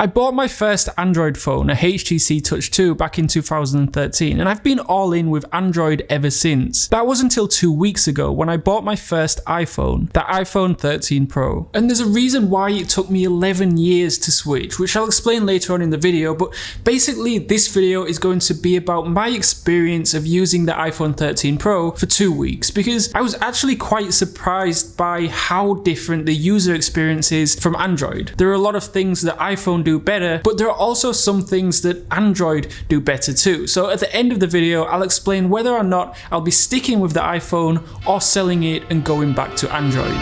I bought my first Android phone, a HTC Touch 2, back in 2013, and I've been all in with Android ever since. That was until 2 weeks ago when I bought my first iPhone, the iPhone 13 Pro. And there's a reason why it took me 11 years to switch, which I'll explain later on in the video, but basically this video is going to be about my experience of using the iPhone 13 Pro for 2 weeks, because I was actually quite surprised by how different the user experience is from Android. There are a lot of things that iPhone do better, but there are also some things that Android do better too. So at the end of the video, I'll explain whether or not I'll be sticking with the iPhone or selling it and going back to Android.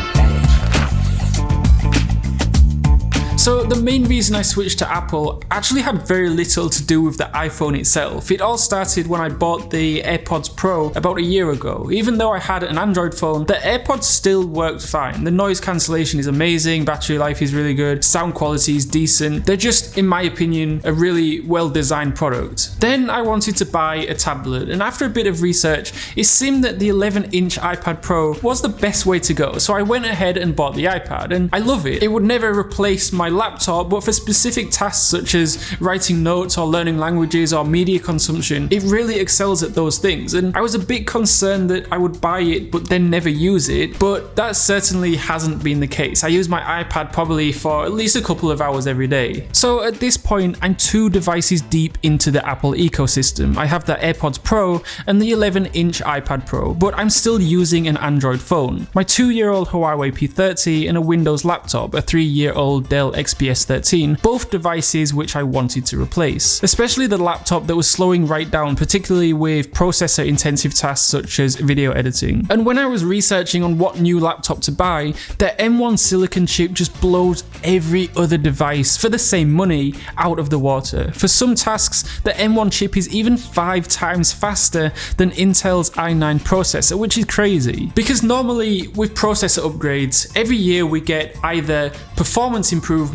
So the main reason I switched to Apple actually had very little to do with the iPhone itself. It all started when I bought the AirPods Pro about a year ago. Even though I had an Android phone, the AirPods still worked fine. The noise cancellation is amazing, battery life is really good, sound quality is decent. They're just, in my opinion, a really well-designed product. Then I wanted to buy a tablet, and after a bit of research, it seemed that the 11-inch iPad Pro was the best way to go. So I went ahead and bought the iPad, and I love it. It would never replace my laptop, but for specific tasks such as writing notes or learning languages or media consumption, it really excels at those things. And I was a bit concerned that I would buy it but then never use it, but that certainly hasn't been the case. I use my iPad probably for at least a couple of hours every day. So at this point, I'm 2 devices deep into the Apple ecosystem. I have the AirPods Pro and the 11-inch iPad Pro, but I'm still using an Android phone. My 2-year-old Huawei P30 and a Windows laptop, a 3-year-old Dell XPS 13, both devices which I wanted to replace. Especially the laptop that was slowing right down, particularly with processor intensive tasks such as video editing. And when I was researching on what new laptop to buy, the M1 Silicon chip just blows every other device for the same money out of the water. For some tasks, the M1 chip is even 5 times faster than Intel's i9 processor, which is crazy. Because normally with processor upgrades, every year we get either performance improvements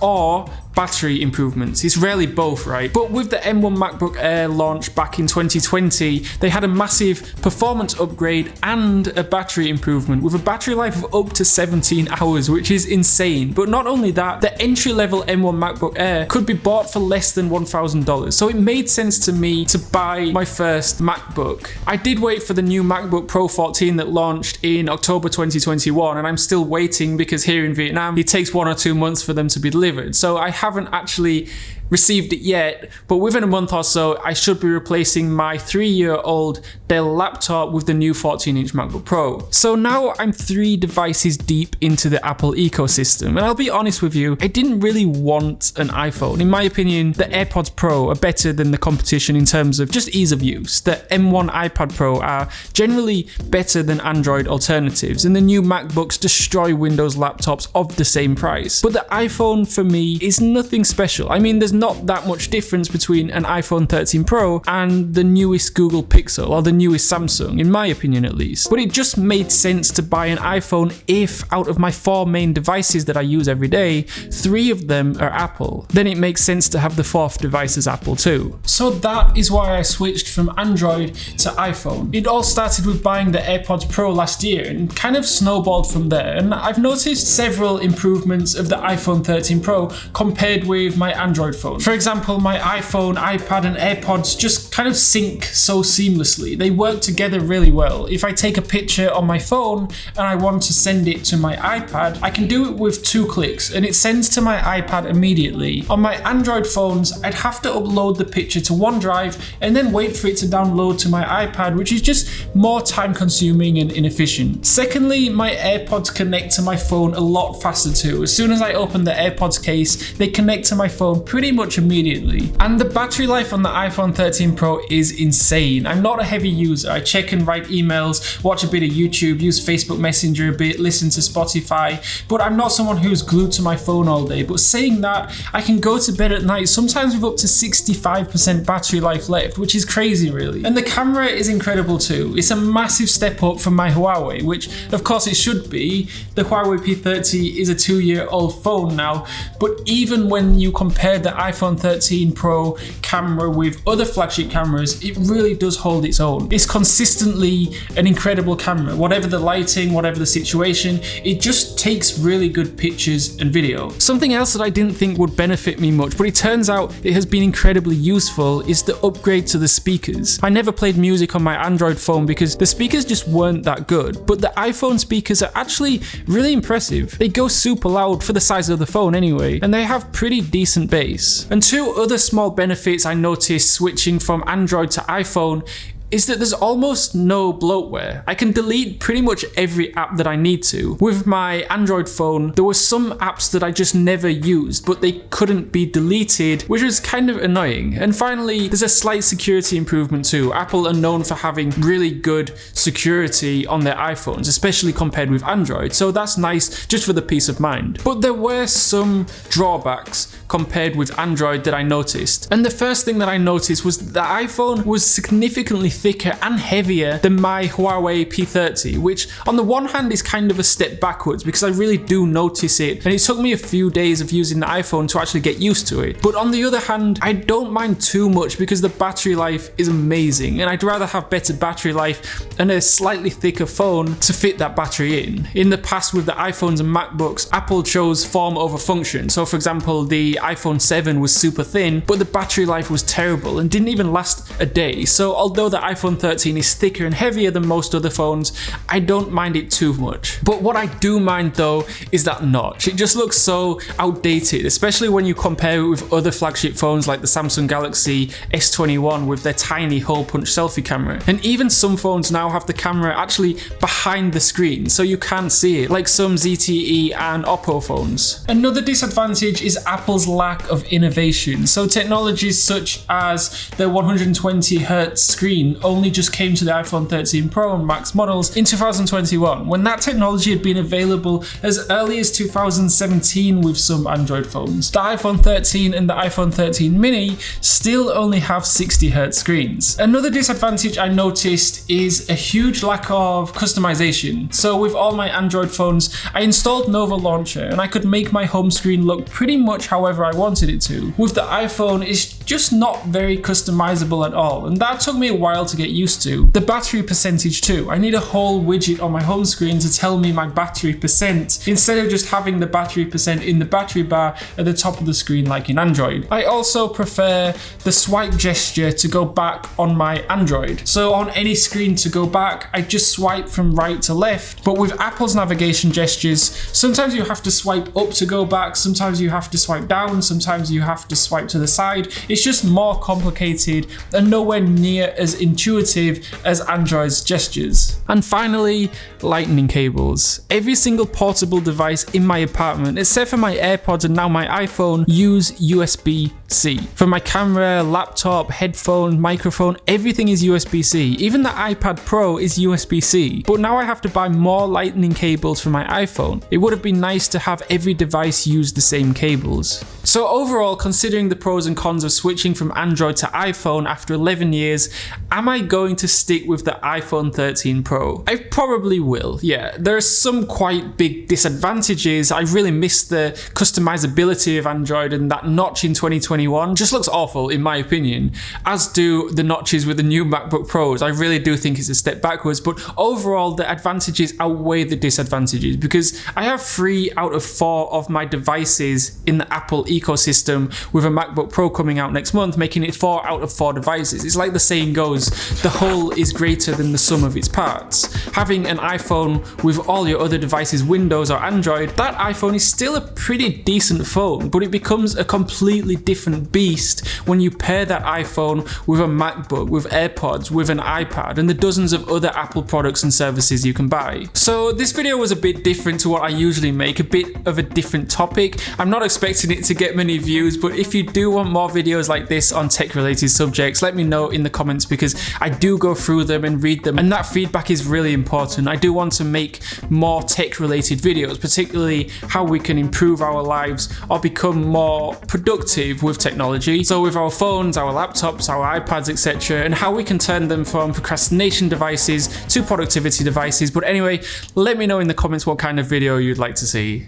or battery improvements. It's rarely both, right? But with the M1 MacBook Air launch back in 2020, they had a massive performance upgrade and a battery improvement with a battery life of up to 17 hours, which is insane. But not only that, the entry-level M1 MacBook Air could be bought for less than $1,000. So it made sense to me to buy my first MacBook. I did wait for the new MacBook Pro 14 that launched in October 2021, and I'm still waiting because here in Vietnam, it takes 1 or 2 months for them to be delivered. So I haven't actually received it yet, but within a month or so, I should be replacing my 3-year-old Dell laptop with the new 14-inch MacBook Pro. So now I'm 3 devices deep into the Apple ecosystem, and I'll be honest with you, I didn't really want an iPhone. In my opinion, the AirPods Pro are better than the competition in terms of just ease of use. The M1 iPad Pro are generally better than Android alternatives, and the new MacBooks destroy Windows laptops of the same price. But the iPhone for me is nothing special. I mean, there's not that much difference between an iPhone 13 Pro and the newest Google Pixel or the newest Samsung, in my opinion at least. But it just made sense to buy an iPhone if out of my 4 main devices that I use every day, 3 of them are Apple. Then it makes sense to have the 4th device as Apple too. So that is why I switched from Android to iPhone. It all started with buying the AirPods Pro last year and kind of snowballed from there. And I've noticed several improvements of the iPhone 13 Pro compared with my Android phone. For example, my iPhone, iPad and AirPods just kind of sync so seamlessly. They work together really well. If I take a picture on my phone and I want to send it to my iPad, I can do it with 2 clicks and it sends to my iPad immediately. On my Android phones, I'd have to upload the picture to OneDrive and then wait for it to download to my iPad, which is just more time consuming and inefficient. Secondly, my AirPods connect to my phone a lot faster too. As soon as I open the AirPods case, they connect to my phone pretty much immediately. And the battery life on the iPhone 13 Pro is insane. I'm not a heavy user. I check and write emails, watch a bit of YouTube, use Facebook Messenger a bit, listen to Spotify, but I'm not someone who's glued to my phone all day. But saying that, I can go to bed at night sometimes with up to 65% battery life left, which is crazy really. And the camera is incredible too. It's a massive step up from my Huawei, which of course it should be. The Huawei P30 is a 2-year-old phone now, but even even when you compare the iPhone 13 Pro camera with other flagship cameras, it really does hold its own. It's consistently an incredible camera. Whatever the lighting, whatever the situation, it just takes really good pictures and video. Something else that I didn't think would benefit me much, but it turns out it has been incredibly useful, is the upgrade to the speakers. I never played music on my Android phone because the speakers just weren't that good, but the iPhone speakers are actually really impressive. They go super loud for the size of the phone anyway, and they have pretty decent bass. And two other small benefits I noticed switching from Android to iPhone is that there's almost no bloatware. I can delete pretty much every app that I need to. With my Android phone, there were some apps that I just never used, but they couldn't be deleted, which was kind of annoying. And finally, there's a slight security improvement too. Apple are known for having really good security on their iPhones, especially compared with Android, so that's nice just for the peace of mind. But there were some drawbacks compared with Android that I noticed. And the first thing that I noticed was that the iPhone was significantly thicker and heavier than my Huawei P30, which on the one hand is kind of a step backwards because I really do notice it, and it took me a few days of using the iPhone to actually get used to it. But on the other hand, I don't mind too much because the battery life is amazing, and I'd rather have better battery life and a slightly thicker phone to fit that battery in. In the past with the iPhones and MacBooks, Apple chose form over function. So for example, the iPhone 7 was super thin, but the battery life was terrible and didn't even last a day. So although the iPhone 13 is thicker and heavier than most other phones, I don't mind it too much. But what I do mind though is that notch. It just looks so outdated, especially when you compare it with other flagship phones like the Samsung Galaxy S21 with their tiny hole punch selfie camera. And even some phones now have the camera actually behind the screen, so you can't see it, like some ZTE and Oppo phones. Another disadvantage is Apple's lack of innovation. So technologies such as the 120Hz screen only just came to the iPhone 13 Pro and Max models in 2021, when that technology had been available as early as 2017 with some Android phones. The iPhone 13 and the iPhone 13 mini still only have 60Hz screens. Another disadvantage I noticed is a huge lack of customization. So with all my Android phones, I installed Nova Launcher and I could make my home screen look pretty much however I wanted it to. With the iPhone, it's just not very customizable at all, and that took me a while to get used to. The battery percentage too. I need a whole widget on my home screen to tell me my battery percent, instead of just having the battery percent in the battery bar at the top of the screen like in Android. I also prefer the swipe gesture to go back on my Android. So on any screen to go back, I just swipe from right to left, but with Apple's navigation gestures, sometimes you have to swipe up to go back, sometimes you have to swipe down, sometimes you have to swipe to the side. It's just more complicated and nowhere near as intuitive as Android's gestures. And finally, lightning cables. Every single portable device in my apartment, except for my AirPods and now my iPhone, use USB-C. For my camera, laptop, headphone, microphone, everything is USB-C. Even the iPad Pro is USB-C. But now I have to buy more lightning cables for my iPhone. It would have been nice to have every device use the same cables. So overall, considering the pros and cons of switching from Android to iPhone after 11 years, am I going to stick with the iPhone 13 Pro? I probably will, yeah. There are some quite big disadvantages. I really miss the customizability of Android, and that notch in 2021 just looks awful in my opinion, as do the notches with the new MacBook Pros. I really do think it's a step backwards, but overall the advantages outweigh the disadvantages because I have 3 out of 4 of my devices in the Apple ecosystem, with a MacBook Pro coming out next month, making it 4 out of 4 devices. It's like the saying goes, the whole is greater than the sum of its parts. Having an iPhone with all your other devices, Windows or Android, that iPhone is still a pretty decent phone, but it becomes a completely different beast when you pair that iPhone with a MacBook, with AirPods, with an iPad, and the dozens of other Apple products and services you can buy. So this video was a bit different to what I usually make, a bit of a different topic. I'm not expecting it to get many views, but if you do want more videos like this on tech related subjects, let me know in the comments because I do go through them and read them, and that feedback is really important. I do want to make more tech related videos, particularly how we can improve our lives or become more productive with technology. So with our phones, our laptops, our iPads, etc., and how we can turn them from procrastination devices to productivity devices. But anyway, let me know in the comments what kind of video you'd like to see.